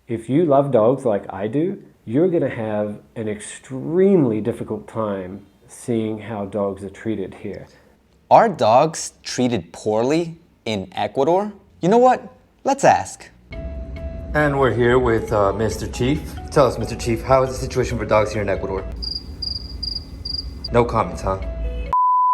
If you love dogs like I do, you're going to have an extremely difficult time seeing how dogs are treated here. Are dogs treated poorly in Ecuador? You know what? Let's ask. And we're here with Mr. Chief. Tell us, Mr. Chief, how is the situation for dogs here in Ecuador? No comments, huh?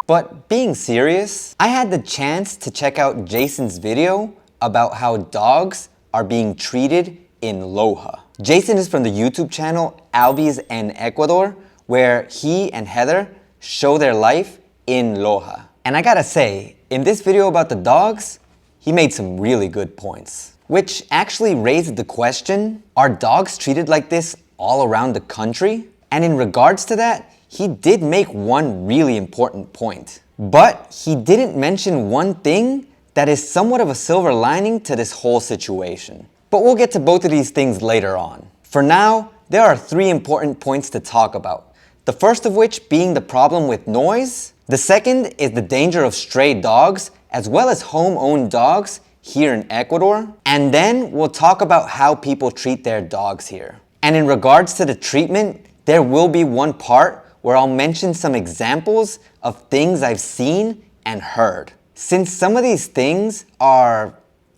But being serious, I had the chance to check out Jason's video about how dogs are being treated in Loja. Jason is from the YouTube channel Albies en Ecuador, where he and Heather show their life in Loja. And I gotta say, in this video about the dogs, he made some really good points. Which actually raised the question, are dogs treated like this all around the country? And in regards to that, he did make one really important point. But he didn't mention one thing that is somewhat of a silver lining to this whole situation. But we'll get to both of these things later on. For now, there are 3 important points to talk about. The first of which being the problem with noise. The second is the danger of stray dogs, as well as home-owned dogs here in Ecuador. And then we'll talk about how people treat their dogs here. And in regards to the treatment, there will be one part where I'll mention some examples of things I've seen and heard. Since some of these things are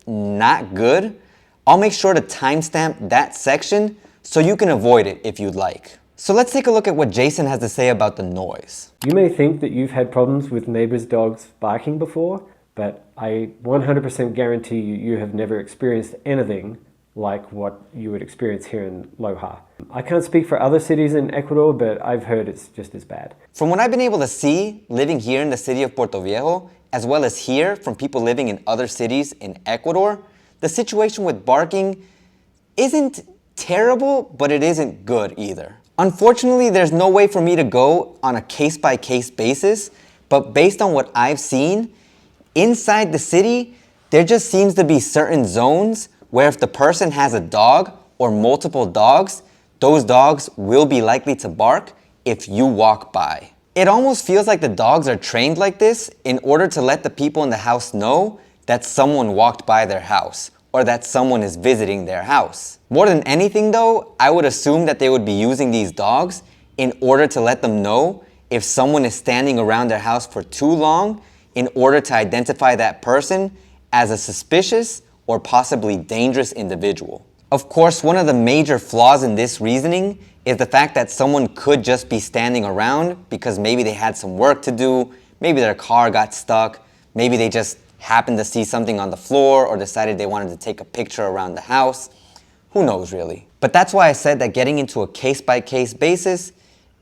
not good, I'll make sure to timestamp that section so you can avoid it if you'd like. So let's take a look at what Jason has to say about the noise. You may think that you've had problems with neighbors' dogs barking before, but I 100% guarantee you have never experienced anything like what you would experience here in Loja. I can't speak for other cities in Ecuador, but I've heard it's just as bad. From what I've been able to see living here in the city of Puerto Viejo, as well as hear from people living in other cities in Ecuador, the situation with barking isn't terrible, but it isn't good either. Unfortunately, there's no way for me to go on a case-by-case basis, but based on what I've seen, inside the city, there just seems to be certain zones where if the person has a dog or multiple dogs, those dogs will be likely to bark if you walk by. It almost feels like the dogs are trained like this in order to let the people in the house know that someone walked by their house or that someone is visiting their house. More than anything though, I would assume that they would be using these dogs in order to let them know if someone is standing around their house for too long in order to identify that person as a suspicious or possibly dangerous individual. Of course, one of the major flaws in this reasoning is the fact that someone could just be standing around because maybe they had some work to do, maybe their car got stuck, maybe they just happened to see something on the floor or decided they wanted to take a picture around the house. Who knows really? But that's why I said that getting into a case-by-case basis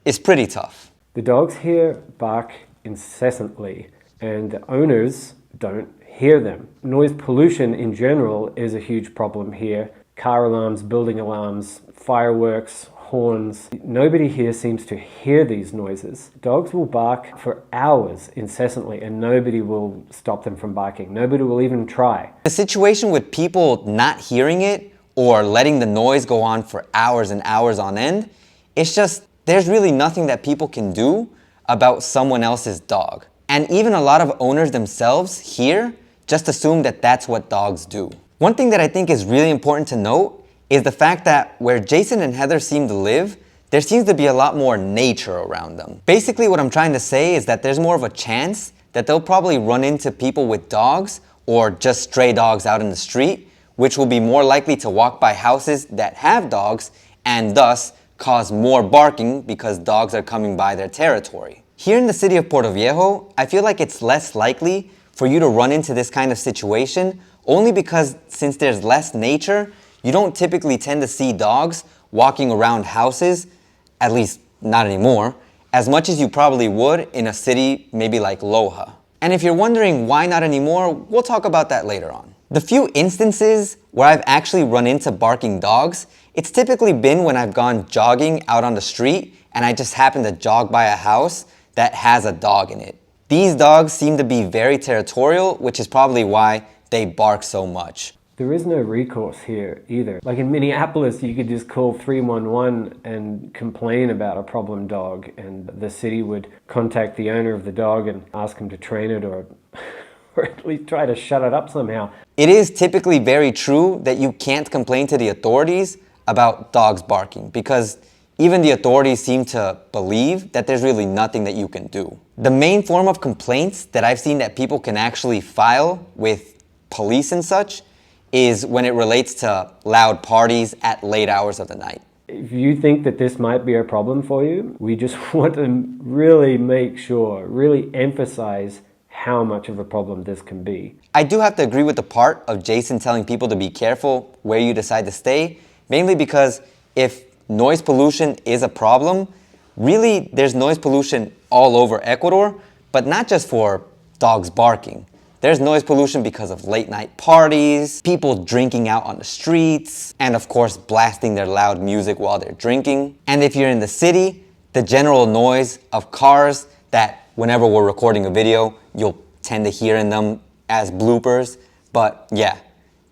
is pretty tough. The dogs here bark incessantly, and the owners don't hear them. Noise pollution in general is a huge problem here. Car alarms, building alarms, fireworks, horns. Nobody here seems to hear these noises. Dogs will bark for hours incessantly and nobody will stop them from barking. Nobody will even try. The situation with people not hearing it or letting the noise go on for hours and hours on end, it's just, there's really nothing that people can do about someone else's dog. And even a lot of owners themselves here just assume that that's what dogs do. One thing that I think is really important to note is the fact that where Jason and Heather seem to live, there seems to be a lot more nature around them. Basically what I'm trying to say is that there's more of a chance that they'll probably run into people with dogs or just stray dogs out in the street, which will be more likely to walk by houses that have dogs and thus cause more barking because dogs are coming by their territory. Here in the city of Puerto Viejo, I feel like it's less likely for you to run into this kind of situation only because since there's less nature, you don't typically tend to see dogs walking around houses, at least not anymore, as much as you probably would in a city maybe like Loja. And if you're wondering why not anymore, we'll talk about that later on. The few instances where I've actually run into barking dogs, it's typically been when I've gone jogging out on the street and I just happen to jog by a house that has a dog in it. These dogs seem to be very territorial, which is probably why they bark so much. There is no recourse here either. Like in Minneapolis, you could just call 311 and complain about a problem dog and the city would contact the owner of the dog and ask him to train it or or at least try to shut it up somehow. It is typically very true that you can't complain to the authorities about dogs barking because even the authorities seem to believe that there's really nothing that you can do. The main form of complaints that I've seen that people can actually file with police and such is when it relates to loud parties at late hours of the night. If you think that this might be a problem for you, we just want to really make sure, really emphasize how much of a problem this can be. I do have to agree with the part of Jason telling people to be careful where you decide to stay, mainly because if noise pollution is a problem, really there's noise pollution all over Ecuador, but not just for dogs barking. There's noise pollution because of late night parties, people drinking out on the streets, and of course blasting their loud music while they're drinking. And if you're in the city, the general noise of cars that whenever we're recording a video, you'll tend to hear in them as bloopers. But yeah,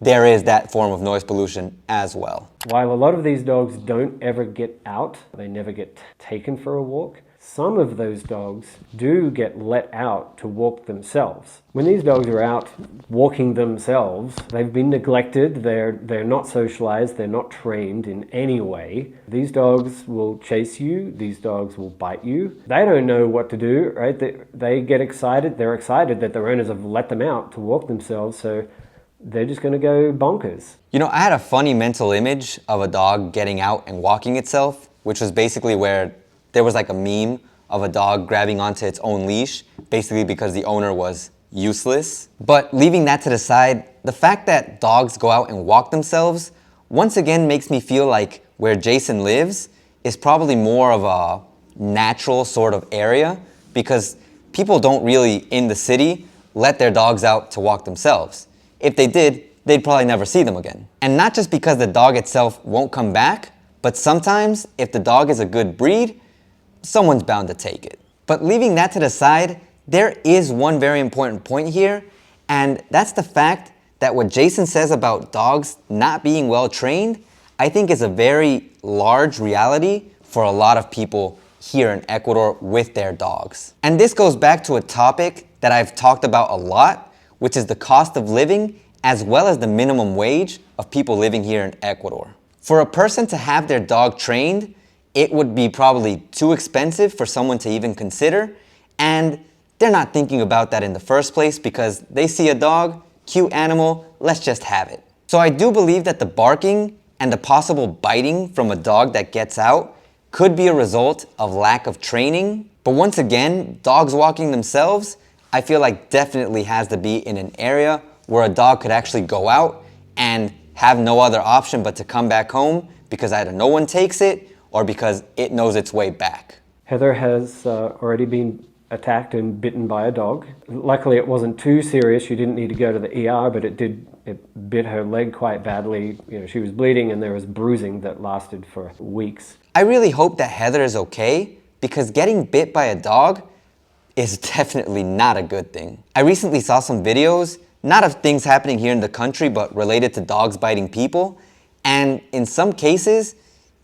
there is that form of noise pollution as well. While a lot of these dogs don't ever get out, they never get taken for a walk, some of those dogs do get let out to walk themselves. When these dogs are out walking themselves, they've been neglected, they're not socialized, they're not trained in any way. These dogs will chase you, these dogs will bite you. They don't know what to do, right? They get excited, they're excited that their owners have let them out to walk themselves, so they're just gonna go bonkers. You know, I had a funny mental image of a dog getting out and walking itself, which was basically where there was like a meme of a dog grabbing onto its own leash, basically because the owner was useless. But leaving that to the side, the fact that dogs go out and walk themselves once again makes me feel like where Jason lives is probably more of a natural sort of area because people don't really in the city let their dogs out to walk themselves. If they did, they'd probably never see them again. And not just because the dog itself won't come back, but sometimes if the dog is a good breed, someone's bound to take it. But leaving that to the side, there is one very important point here, and that's the fact that what Jason says about dogs not being well trained, I think is a very large reality for a lot of people here in Ecuador with their dogs. And this goes back to a topic that I've talked about a lot, which is the cost of living as well as the minimum wage of people living here in Ecuador. For a person to have their dog trained, it would be probably too expensive for someone to even consider, and they're not thinking about that in the first place because they see a dog, cute animal, let's just have it. So I do believe that the barking and the possible biting from a dog that gets out could be a result of lack of training. But once again, dogs walking themselves, I feel like definitely has to be in an area where a dog could actually go out and have no other option but to come back home because either no one takes it or because it knows its way back. Heather has already been attacked and bitten by a dog. Luckily it wasn't too serious, she didn't need to go to the ER, but it bit her leg quite badly. You know, she was bleeding and there was bruising that lasted for weeks. I really hope that Heather is okay because getting bit by a dog is definitely not a good thing. I recently saw some videos, not of things happening here in the country, but related to dogs biting people, and in some cases,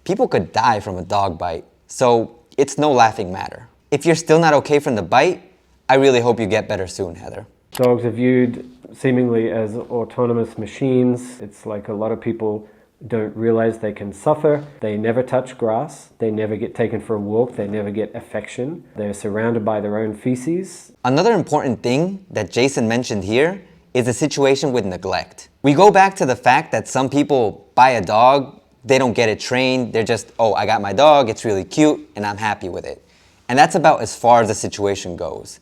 people could die from a dog bite, so it's no laughing matter. If you're still not okay from the bite, I really hope you get better soon, Heather. Dogs are viewed seemingly as autonomous machines. It's like a lot of people don't realize they can suffer. They never touch grass. They never get taken for a walk. They never get affection. They're surrounded by their own feces. Another important thing that Jason mentioned here is the situation with neglect. We go back to the fact that some people buy a dog, they don't get it trained, they're just, oh, I got my dog, it's really cute, and I'm happy with it. And that's about as far as the situation goes.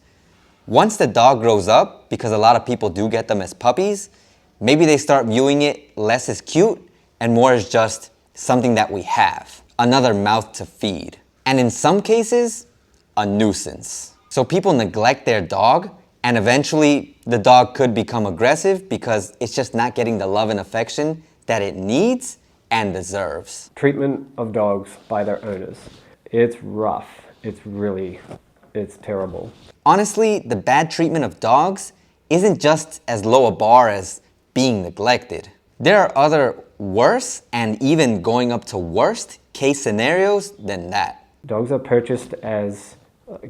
Once the dog grows up, because a lot of people do get them as puppies, maybe they start viewing it less as cute and more as just something that we have, another mouth to feed. And in some cases, a nuisance. So people neglect their dog, and eventually the dog could become aggressive because it's just not getting the love and affection that it needs and deserves. Treatment of dogs by their owners. It's rough. It's terrible. Honestly, the bad treatment of dogs isn't just as low a bar as being neglected. There are other worse and even going up to worst case scenarios than that. Dogs are purchased as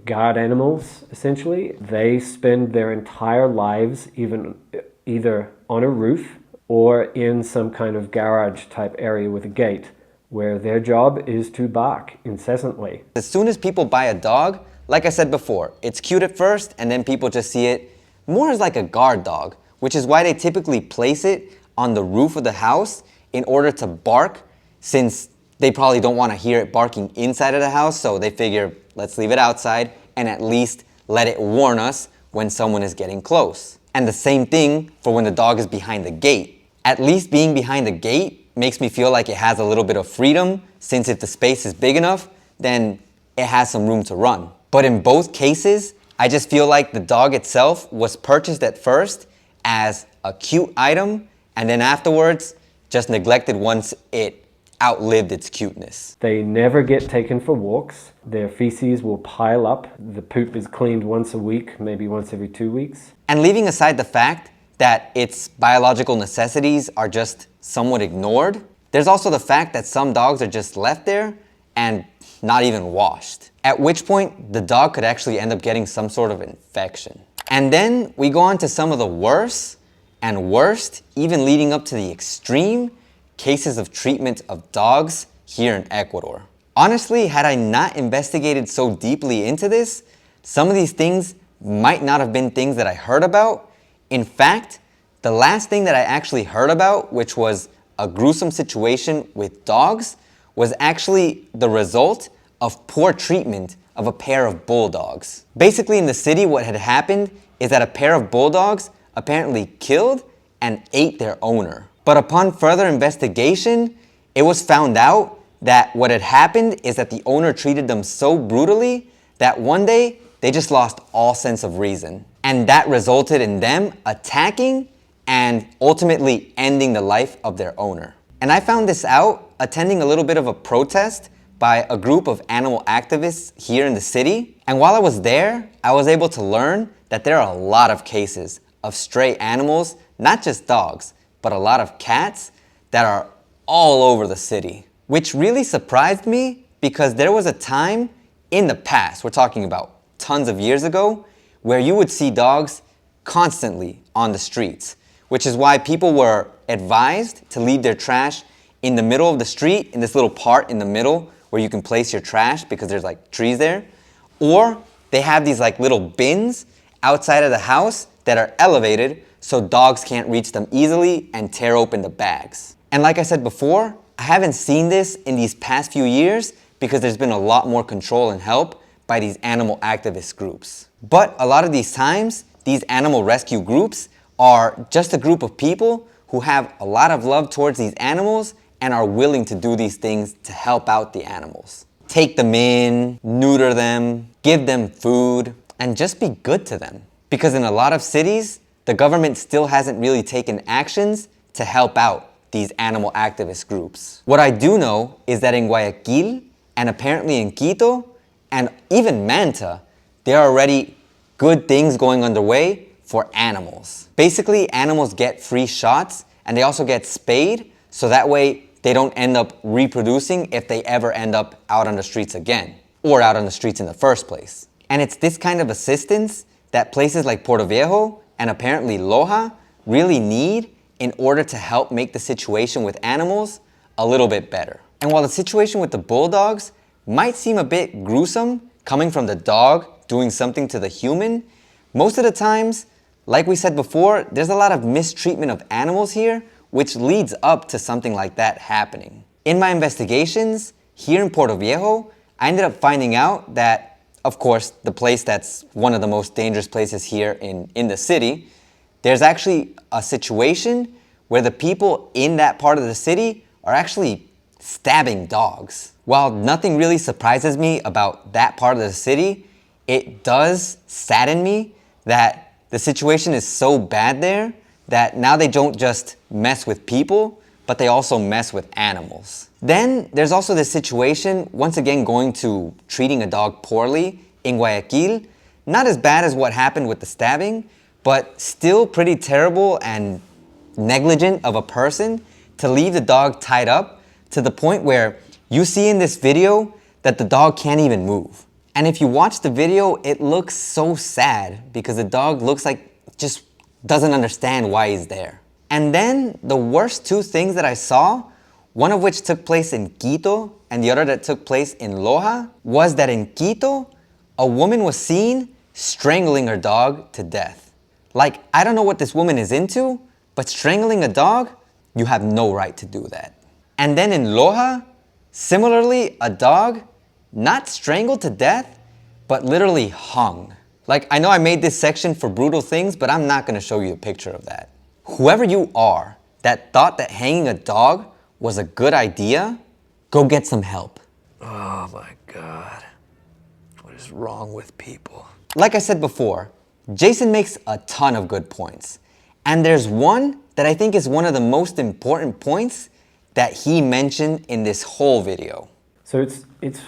guard animals, essentially. They spend their entire lives either on a roof or in some kind of garage type area with a gate, where their job is to bark incessantly. As soon as people buy a dog, like I said before, it's cute at first and then people just see it more as like a guard dog, which is why they typically place it on the roof of the house in order to bark, since they probably don't want to hear it barking inside of the house, so they figure, let's leave it outside and at least let it warn us when someone is getting close. And the same thing for when the dog is behind the gate. At least being behind the gate makes me feel like it has a little bit of freedom, since if the space is big enough, then it has some room to run. But in both cases, I just feel like the dog itself was purchased at first as a cute item, and then afterwards just neglected once it outlived its cuteness. They never get taken for walks. Their feces will pile up. The poop is cleaned once a week, maybe once every 2 weeks. And leaving aside the fact that its biological necessities are just somewhat ignored, there's also the fact that some dogs are just left there and not even washed. At which point, the dog could actually end up getting some sort of infection. And then we go on to some of the worst and worst, even leading up to the extreme, cases of treatment of dogs here in Ecuador. Honestly, had I not investigated so deeply into this, some of these things might not have been things that I heard about. In fact, the last thing that I actually heard about, which was a gruesome situation with dogs, was actually the result of poor treatment of a pair of bulldogs. Basically in the city, what had happened is that a pair of bulldogs apparently killed and ate their owner. But upon further investigation, it was found out that what had happened is that the owner treated them so brutally that one day they just lost all sense of reason. And that resulted in them attacking and ultimately ending the life of their owner. And I found this out attending a little bit of a protest by a group of animal activists here in the city. And while I was there, I was able to learn that there are a lot of cases of stray animals, not just dogs, but a lot of cats that are all over the city. Which really surprised me, because there was a time in the past, we're talking about tons of years ago, where you would see dogs constantly on the streets, which is why people were advised to leave their trash in the middle of the street, in this little part in the middle where you can place your trash because there's like trees there. Or they have these like little bins outside of the house that are elevated so dogs can't reach them easily and tear open the bags. And like I said before, I haven't seen this in these past few years because there's been a lot more control and help by these animal activist groups. But a lot of these times, these animal rescue groups are just a group of people who have a lot of love towards these animals and are willing to do these things to help out the animals. Take them in, neuter them, give them food, and just be good to them. Because in a lot of cities, the government still hasn't really taken actions to help out these animal activist groups. What I do know is that in Guayaquil, and apparently in Quito, and even Manta, there are already good things going underway for animals. Basically, animals get free shots and they also get spayed, so that way they don't end up reproducing if they ever end up out on the streets again, or out on the streets in the first place. And it's this kind of assistance that places like Puerto Viejo and apparently Loja really need in order to help make the situation with animals a little bit better. And while the situation with the bulldogs might seem a bit gruesome coming from the dog doing something to the human, most of the times, like we said before, there's a lot of mistreatment of animals here, which leads up to something like that happening. In my investigations here in Puerto Viejo, I ended up finding out that, of course, the place that's one of the most dangerous places here in the city, there's actually a situation where the people in that part of the city are actually stabbing dogs. While nothing really surprises me about that part of the city, it does sadden me that the situation is so bad there that now they don't just mess with people, but they also mess with animals. Then there's also this situation, once again going to treating a dog poorly in Guayaquil. Not as bad as what happened with the stabbing, but still pretty terrible and negligent of a person to leave the dog tied up to the point where you see in this video that the dog can't even move. And if you watch the video, it looks so sad because the dog looks like just doesn't understand why he's there. And then the worst two things that I saw, one of which took place in Quito and the other that took place in Loja, was that in Quito, a woman was seen strangling her dog to death. Like, I don't know what this woman is into, but strangling a dog, you have no right to do that. And then in Loja, similarly, a dog, not strangled to death, but literally hung. Like, I know I made this section for brutal things, but I'm not gonna show you a picture of that. Whoever you are that thought that hanging a dog was a good idea, go get some help. Oh my God. What is wrong with people? Like I said before, Jason makes a ton of good points. And there's one that I think is one of the most important points that he mentioned in this whole video. So it's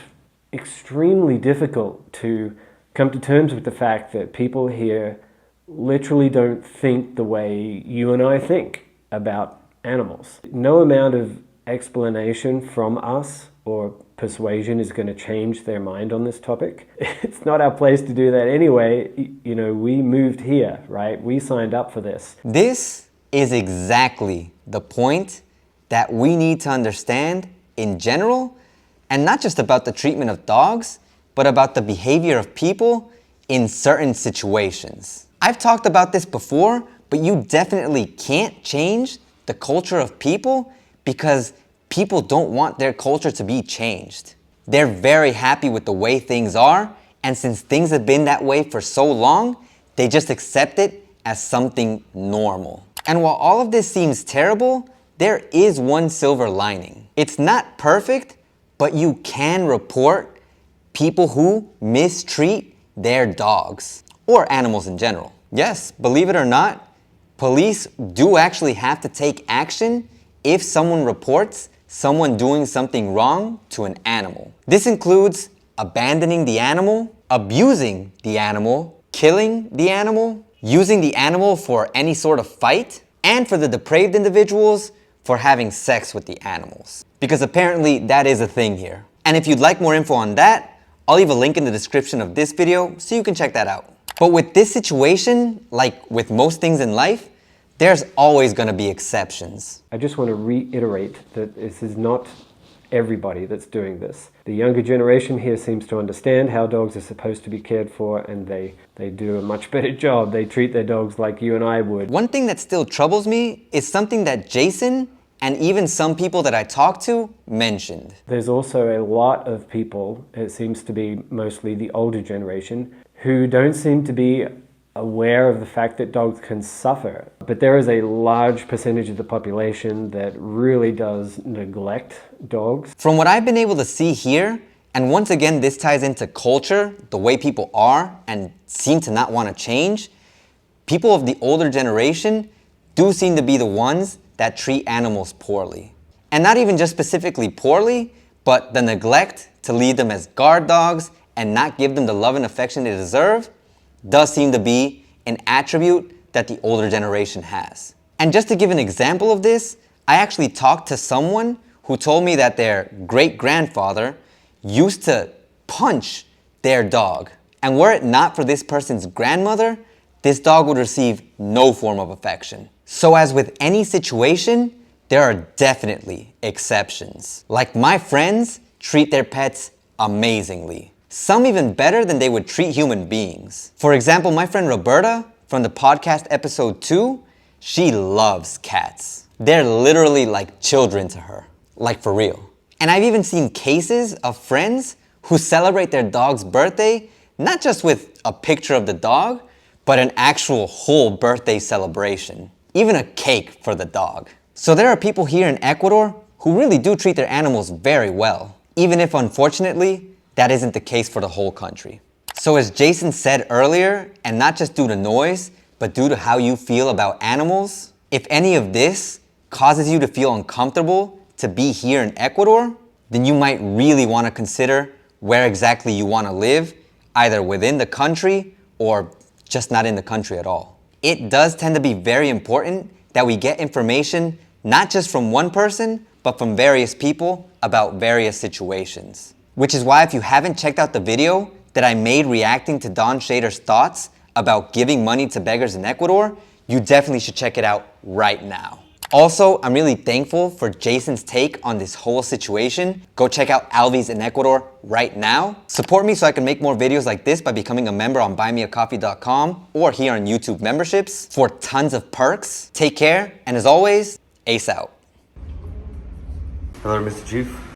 extremely difficult to come to terms with the fact that people here literally don't think the way you and I think about animals. No amount of explanation from us or persuasion is going to change their mind on this topic. It's not our place to do that anyway. You know, we moved here, right? We signed up for this. This is exactly the point that we need to understand in general, and not just about the treatment of dogs, but about the behavior of people in certain situations. I've talked about this before, but you definitely can't change the culture of people because people don't want their culture to be changed. They're very happy with the way things are, and since things have been that way for so long, they just accept it as something normal. And while all of this seems terrible, there is one silver lining. It's not perfect, but you can report people who mistreat their dogs or animals in general. Yes, believe it or not, police do actually have to take action if someone reports someone doing something wrong to an animal. This includes abandoning the animal, abusing the animal, killing the animal, using the animal for any sort of fight, and for the depraved individuals for having sex with the animals. Because apparently that is a thing here. And if you'd like more info on that, I'll leave a link in the description of this video so you can check that out. But with this situation, like with most things in life, there's always going to be exceptions. I just want to reiterate that this is not everybody that's doing this. The younger generation here seems to understand how dogs are supposed to be cared for, and they do a much better job. They treat their dogs like you and I would. One thing that still troubles me is something that Jason and even some people that I talked to mentioned. There's also a lot of people, it seems to be mostly the older generation, who don't seem to be aware of the fact that dogs can suffer. But there is a large percentage of the population that really does neglect dogs. From what I've been able to see here, and once again this ties into culture, the way people are and seem to not want to change, people of the older generation do seem to be the ones that treat animals poorly. And not even just specifically poorly, but the neglect to leave them as guard dogs and not give them the love and affection they deserve does seem to be an attribute that the older generation has. And just to give an example of this, I actually talked to someone who told me that their great-grandfather used to punch their dog. And were it not for this person's grandmother, this dog would receive no form of affection. So as with any situation, there are definitely exceptions. Like my friends treat their pets amazingly. Some even better than they would treat human beings. For example, my friend Roberta from the podcast episode 2, she loves cats. They're literally like children to her, like for real. And I've even seen cases of friends who celebrate their dog's birthday, not just with a picture of the dog, but an actual whole birthday celebration. Even a cake for the dog. So there are people here in Ecuador who really do treat their animals very well, even if unfortunately, that isn't the case for the whole country. So as Jason said earlier, and not just due to noise, but due to how you feel about animals, if any of this causes you to feel uncomfortable to be here in Ecuador, then you might really want to consider where exactly you want to live, either within the country or just not in the country at all. It does tend to be very important that we get information not just from one person, but from various people about various situations. Which is why if you haven't checked out the video that I made reacting to Don Shader's thoughts about giving money to beggars in Ecuador, you definitely should check it out right now. Also, I'm really thankful for Jason's take on this whole situation. Go check out Alvy's in Ecuador right now. Support me so I can make more videos like this by becoming a member on buymeacoffee.com or here on YouTube memberships for tons of perks. Take care, and as always, ace out. Hello, Mr. Chief.